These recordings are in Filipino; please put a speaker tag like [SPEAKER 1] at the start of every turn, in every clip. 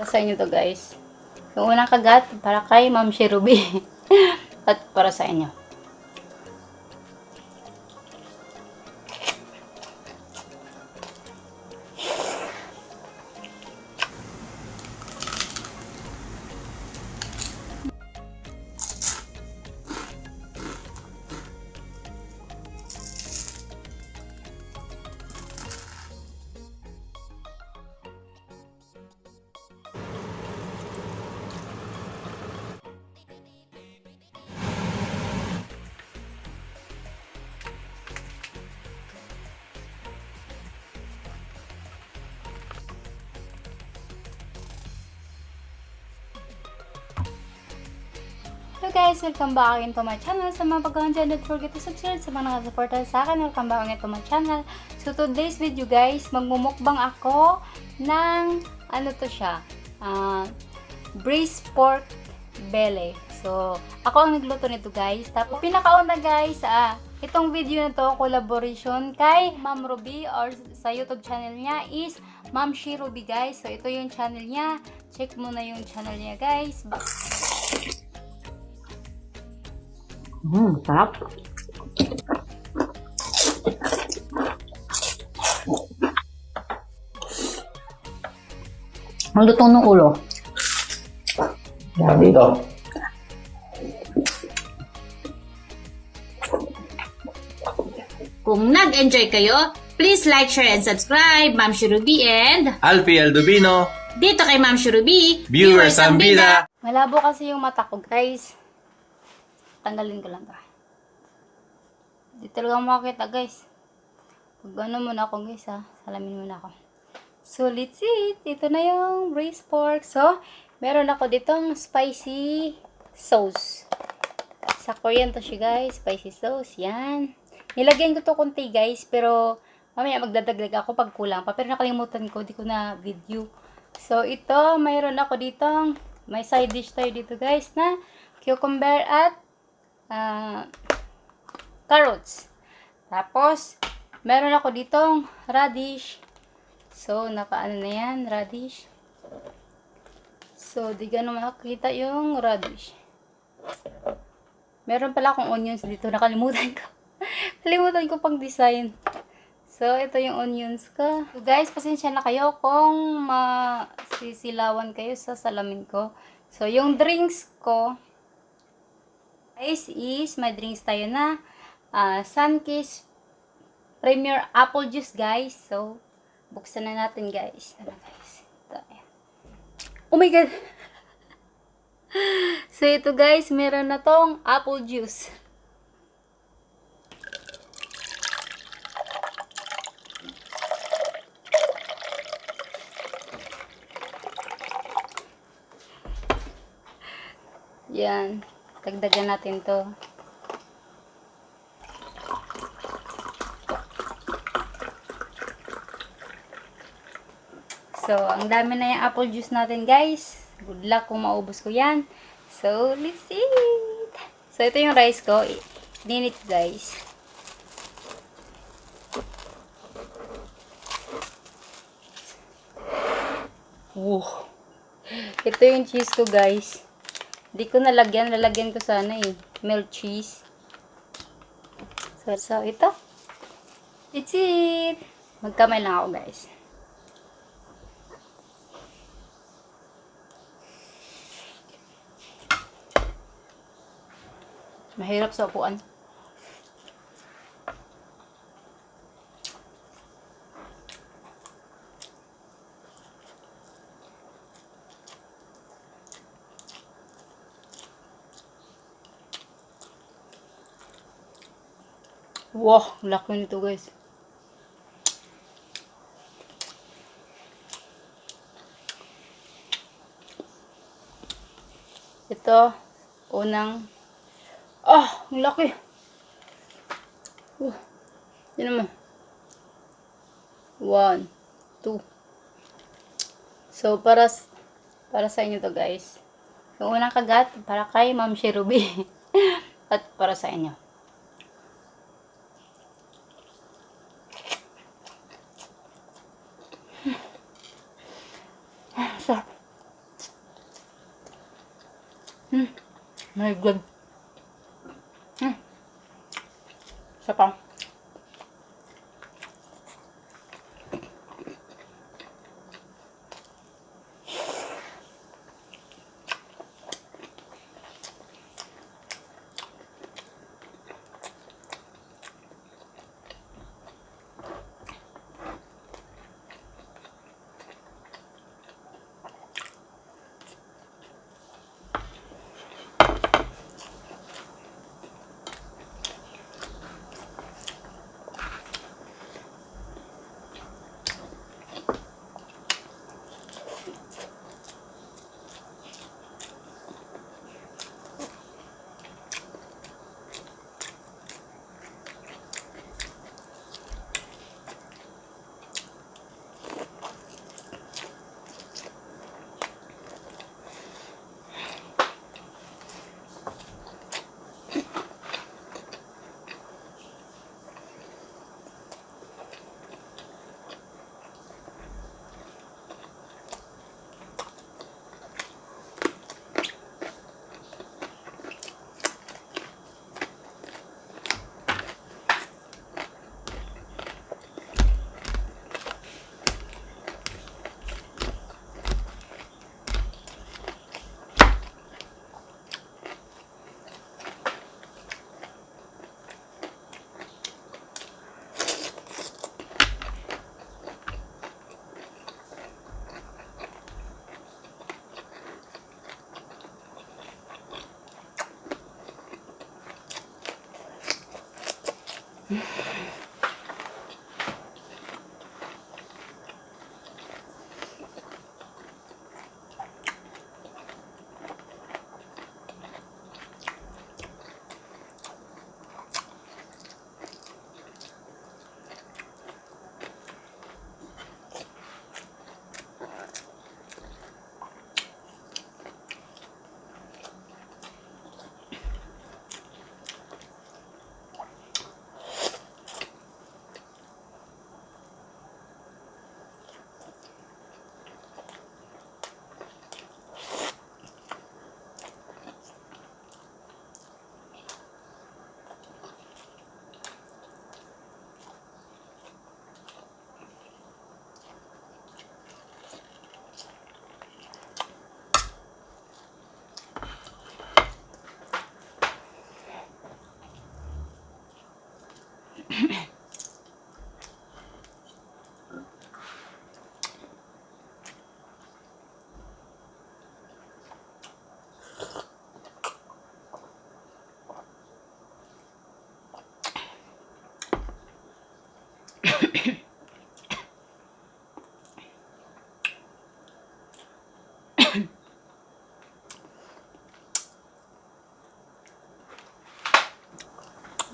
[SPEAKER 1] sa inyo to guys. Yung unang kagat para kay Ma'am Ruby at para sa inyo. Hello guys! Welcome back again to my channel. Sa mga pagkawan dyan, don't forget to subscribe. Sa mga nakasuporta sa akin, welcome back again to my channel. So today's video guys, magmumukbang ako ng, ano to siya, braised pork belly. So, ako ang nagluto nito guys. Tapos, pinakauna guys, itong video na to, collaboration kay Ma'am Ruby or sa YouTube channel niya is Ma'am Ruby guys. So, ito yung channel niya. Check mo na yung channel niya guys.
[SPEAKER 2] Sarap. Ang lutong ng ulo. Yan dito.
[SPEAKER 3] Kung nag-enjoy kayo, please like, share, and subscribe. Ma'am Ruby and
[SPEAKER 4] Alpi Aldubino,
[SPEAKER 3] dito kay Ma'am Ruby,
[SPEAKER 4] Viewers ang bida.
[SPEAKER 1] Malabo kasi yung mata ko guys. Tanggalin ko lang to. Di talaga makakita guys. Pag ano muna ako guys salamin muna ako. So let's eat. Ito na yung braised pork. So, meron ako ditong spicy sauce. Sa Korean to siya guys. Spicy sauce. Yan. Nilagyan ko to konti guys. Pero mamaya magdadagdag ako pag kulang pa. Pero nakalimutan ko. Di ko na video. So ito. Mayroon ako ditong may side dish tayo dito guys na cucumber at carrots. Tapos, meron ako ditong radish. So, nakaano na yan, radish. So, di ganun makikita yung radish. Meron pala akong onions dito. Nakalimutan ko. Nakalimutan ko pang design. So, ito yung onions ko. So, guys, pasensya na kayo kung masisilawan kayo sa salamin ko. So, yung drinks ko, guys, is may drinks tayo na Sunkiss Premier Apple Juice, guys. So, buksan na natin, guys. Ano, guys? Ito, ayan. Oh my God! So, ito, guys, meron na tong apple juice. Yan. Dagdagan natin to. So, ang dami na yung apple juice natin, guys. Good luck kung maubos ko yan. So, let's eat. So, ito yung rice ko. Ninit, guys. Wow. Ito yung cheese ko, guys. Hindi ko nalagyan. Lalagyan ko sana milk cheese. So ito. It's it. Magkamay lang ako, guys. Mahirap sa upuan. Wow, laki nito guys. Ito, unang, ang laki. Yun naman. 1, 2. So, para sa inyo to guys. Yung unang kagat, para kay Ma'am Ruby. At para sa inyo. Sarap. My God. Isa pa.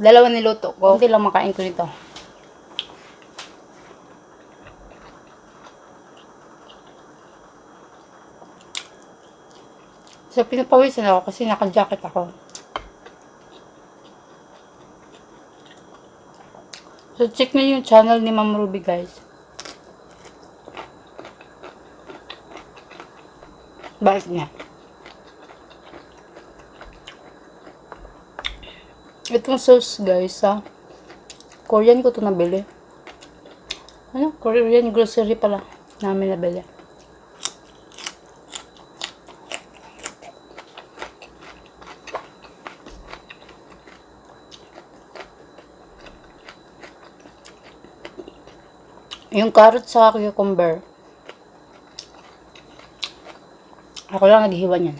[SPEAKER 1] Dalawa niluto ko. Hindi lang makain ko nito. So, pinapawisan ako kasi naka-jacket ako. So, check nyo yung channel ni Ma'am Ruby, guys. Bakit nga? Itong sauce, guys, ha? Korean ko ito nabili. Ano? Korean grocery pala namin nabili. Yung carrot sa cucumber. Ako lang naghihiwa niyan.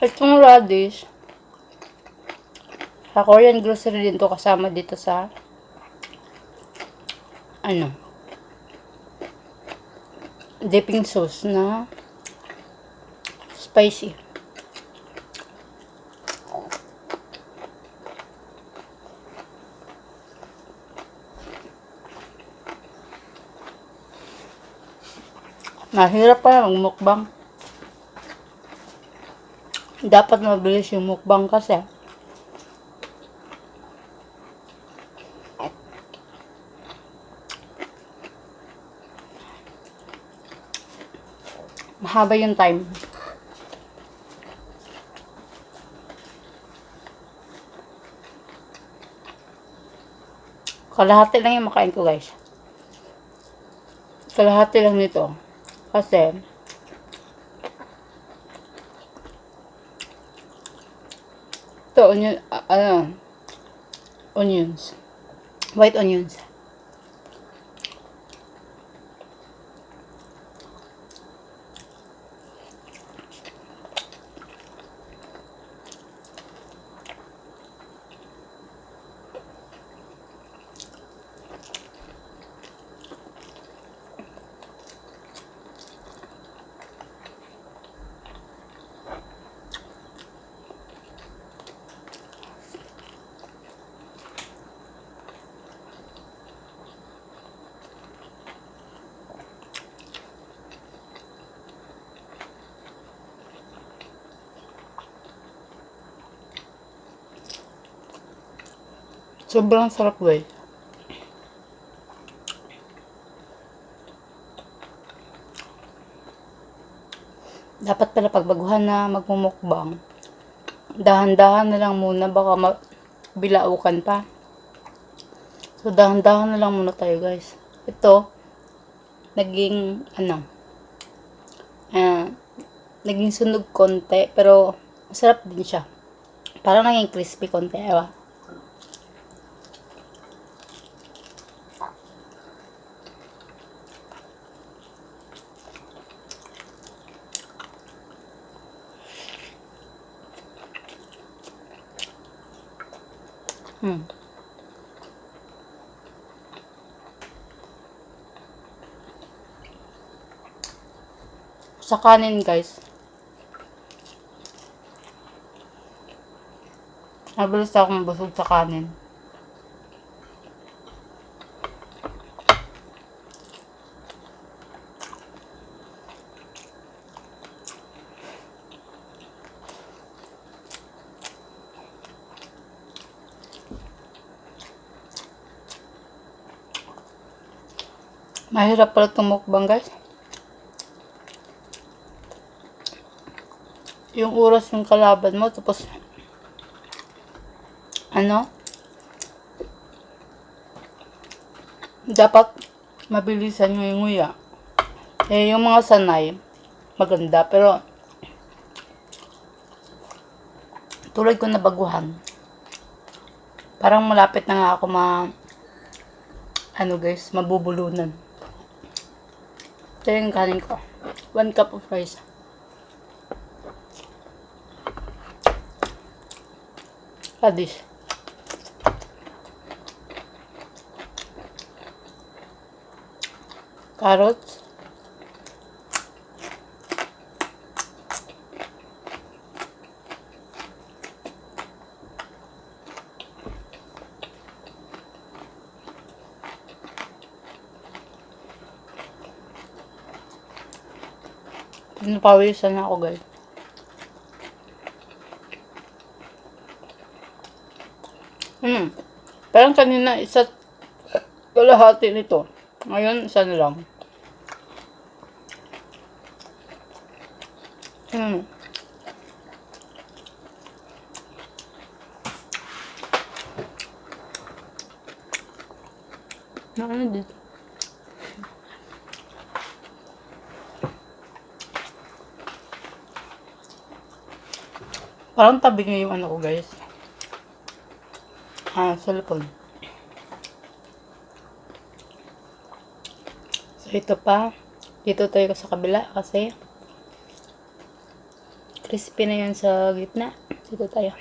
[SPEAKER 1] Itong radish, sa Korean grocery din to, kasama dito sa dipping sauce na spicy. Mahirap pa mag-mukbang. Dapat mabilis yung mukbang kasi mahaba yung time. Kalahati lang yung makain ko, guys. Kalahati lang nito. Kasi, ito, onions. White onions. Sobrang sarap, guys. Dapat pala pagbaguhan na magmumukbang. Dahan-dahan na lang muna, baka bilaukan pa. So, dahan-dahan na lang muna tayo, guys. Ito, naging, naging sunog konti, pero masarap din siya. Parang naging crispy konti, ewa. Sa kanin, guys. Nabilis akong busog sa kanin. Mahirap pala itong mukbang, guys. Yung oras yung kalaban mo, tapos dapat mabilisan yung nguya. Yung mga sanay, maganda, pero tulad ko na baguhan. Parang malapit na nga ako guys, mabubulunan. Ito yung kanin ko. 1 cup of rice. Radish. Carrots. Pinapawisan na ako, guys. Parang kanina isa kalahati nito. Ngayon, isa na lang. Ano dito? Parang tabi niya yung ko, guys. Cellphone. So, ito pa. Dito tayo sa kabila kasi crispy na yun sa gitna. Dito tayo.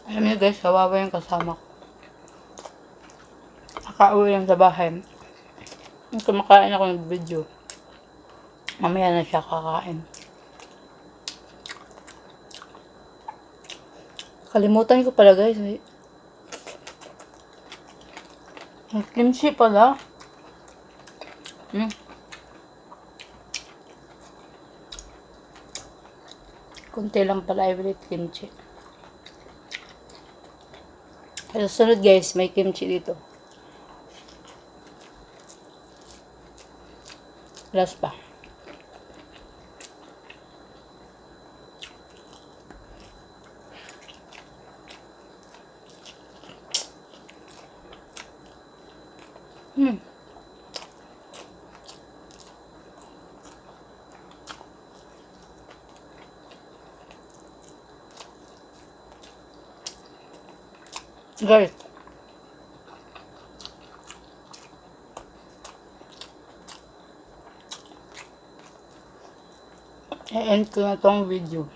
[SPEAKER 1] Alam niyo, guys, kawawa yung kasama ko. Nakauwi lang sa bahay. Kumakain ako ng video. Mamaya na siya kakain. Kalimutan ko pala guys. May kimchi pala. Kunti lang pala I will eat kimchi. Sa sunod guys, may kimchi dito. Last pa. Guys, i-end ko na tong video.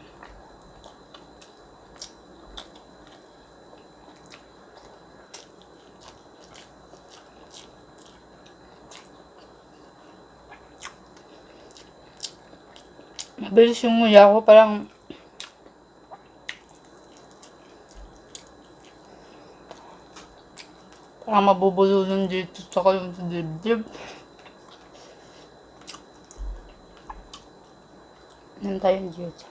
[SPEAKER 1] Mabilis yung nguya ko, parang mabubulungan dito sa yung dibdib. Nan tayo yung dito.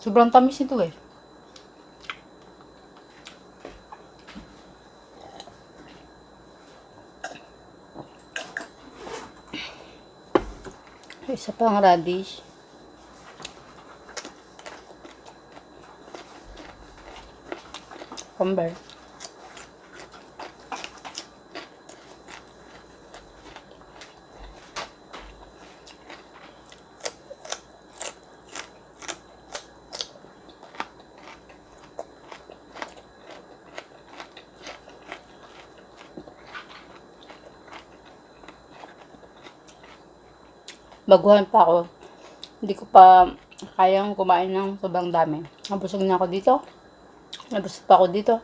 [SPEAKER 1] Sobrang tamis nito eh. Isa pang radish. Cucumber. Baguhan pa ako. Hindi ko pa kayang kumain ng sobrang dami. Nabusog na ako dito. Nabusog pa ako dito.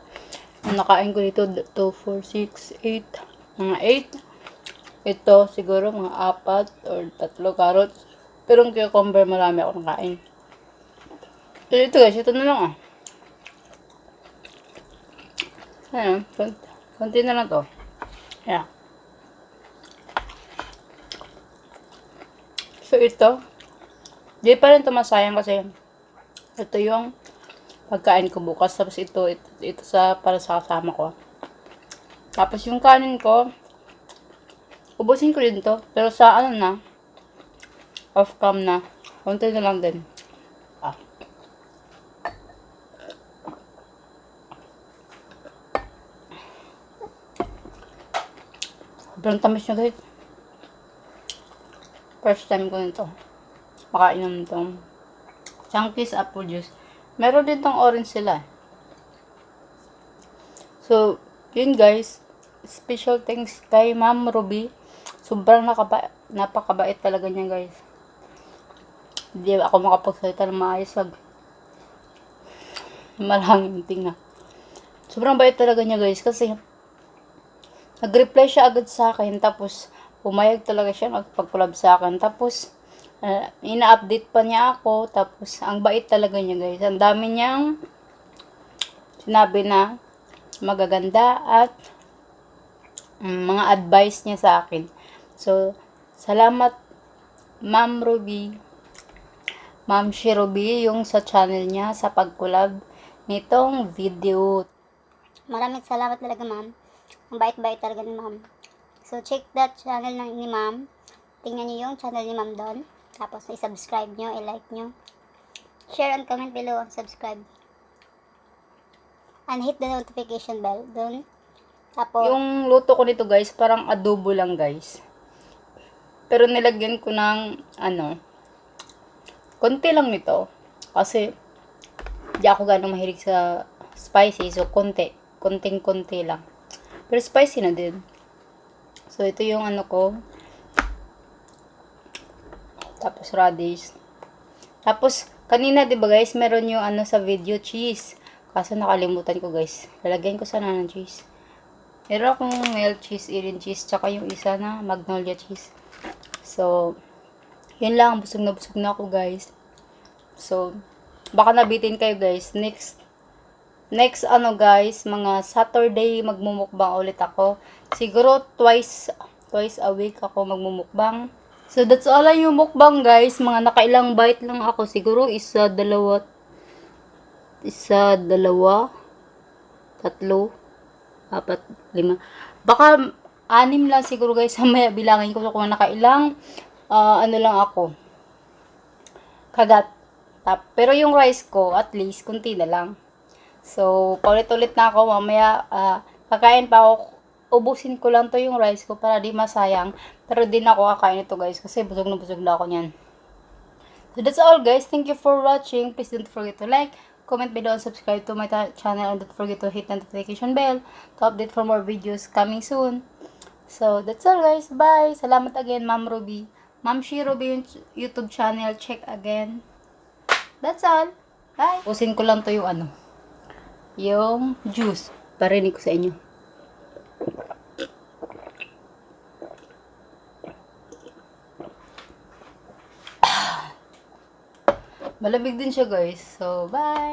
[SPEAKER 1] Ang nakain ko dito, 2, 4, 6, 8. Mga 8. Ito, siguro mga 4 or 3 carrots. Pero yung cucumber, marami ako nakain. So, ito guys, ito na lang ah. Ayan, konti na lang to. Ayan. So, ito. Di pa rin ito masayang kasi ito yung pagkain ko bukas. Tapos ito sa para sa kasama ko. Tapos yung kanin ko, ubusin ko rin to. Pero sa ano na, off cam na. Konti na lang din. Ah. Sobrang tamis nyo guys. First time ko nito. Makainom nitong Chunky's apple juice. Meron din tong orange sila. So, yun guys. Special thanks kay Ma'am Ruby. Sobrang napakabait talaga niya guys. Hindi ako makapagsalita ng maayos wag marangin tinga. Sobrang bait talaga niya guys kasi nag-reply siya agad sa akin tapos pumayag talaga siya magpag-collab sa akin. Tapos, ina-update pa niya ako. Tapos, ang bait talaga niya guys. Ang dami niyang sinabi na magaganda at mga advice niya sa akin. So, salamat Ma'am Ruby. Ma'am si Ruby yung sa channel niya sa pag-collab nitong video.
[SPEAKER 2] Maraming salamat talaga ma'am. Ang bait-bait talaga ni ma'am. So, check that channel ni ma'am. Tingnan niyo yung channel ni ma'am doon. Tapos, i-subscribe nyo, i-like nyo. Share and comment below, subscribe. And hit the notification bell doon. Tapos,
[SPEAKER 1] Yung luto ko nito guys, parang adobo lang guys. Pero nilagyan ko ng, konti lang nito. Kasi, di ako gano'ng mahilig sa spicy. So, konting-konti lang. Pero spicy na din. So, ito yung ko. Tapos, radish. Tapos, kanina, diba guys, meron yung sa video, cheese. Kaso, nakalimutan ko guys. Lalagyan ko sana ng cheese. Meron akong milk cheese, Irin cheese, tsaka yung isa na magnolia cheese. So, yun lang. Busog na ako guys. So, baka nabitin kayo guys. Next ano guys, mga Saturday magmumukbang ulit ako. Siguro twice a week ako magmumukbang. So that's all yung mukbang guys. Mga nakailang bite lang ako. Siguro isa, dalawa, tatlo, apat, lima. Baka 6 lang siguro guys. Mamaya bilangin ko kung nakailang ano lang ako. Kagat. Pero yung rice ko, at least, kunti na lang. So, paulit-ulit na ako. Mamaya, kakain pa ako. Ubusin ko lang to yung rice ko para di masayang. Pero di na ako kakain ito guys. Kasi busog na ako niyan. So, that's all guys. Thank you for watching. Please don't forget to like, comment below, and subscribe to my channel. And don't forget to hit the notification bell to update for more videos coming soon. So, that's all guys. Bye. Salamat again, Ma'am Ruby. Ma'am Shi Ruby yung YouTube channel. Check again. That's all. Bye. Ubusin ko lang to yung yung juice. Parinig ko sa inyo. Malamig din siya guys. So, bye!